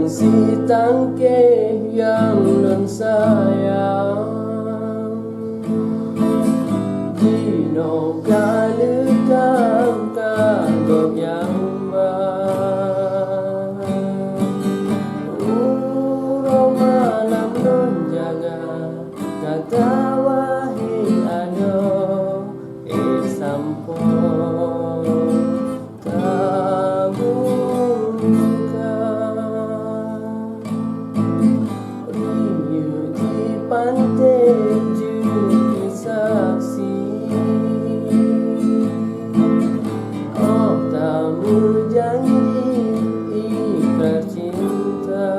si tangke yang non sayang Dino kalekang kagok yang Urong malam non jaga kata wahai ado sampo pantai jadi saksi Oh tamu janji ikrar cinta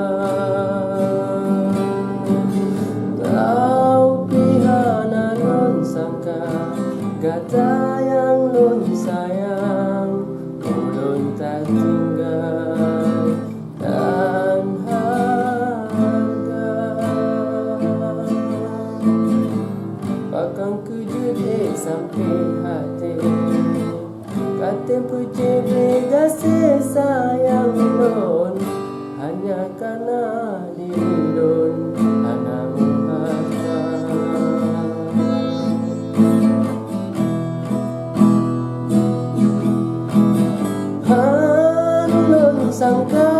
Tahu pihak non sangka kata yang non sayang ulun tak tinggal dan Pakang kejut sampai hati Kata puji kasih sayang non Hanya karena diri non anak harta Non sangka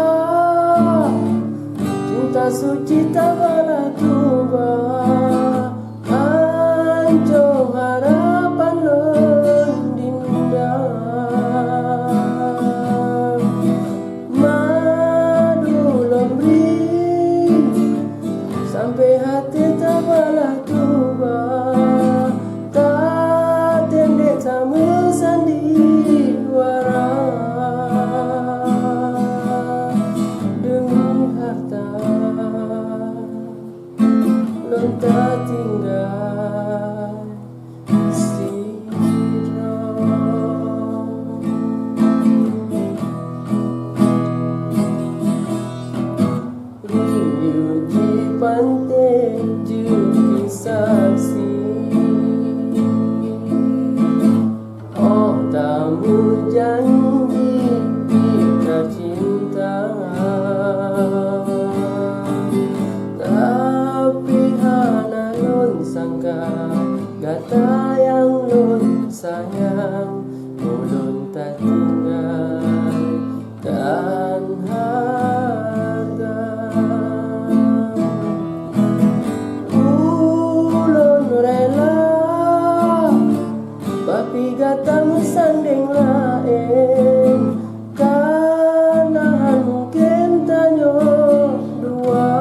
cinta suci tak bala tubah Jom harapan non dinda Madu lombri Sampai hati tak balah tuba Tak tendek sama sandiwara Demi harta non tak tinggal pantai jadi saksi Oh tamu janji ikrar cinta Tapi hana non sangka kata yang non sayang ulun tak tinggal dan Gatamu sanding lain Karena mungkin tanyo dua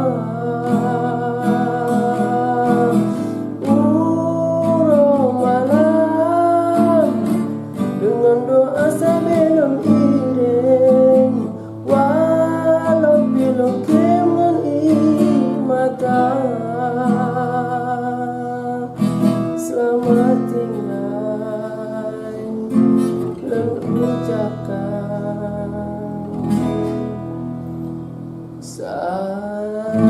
Urung malam Dengan doa sebelum iring Walau bilung keman mata Selamat tinggal ucapkan sayang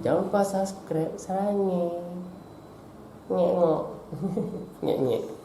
Jangan lupa subscribe sarangnya Ngek ngok Ngek ngek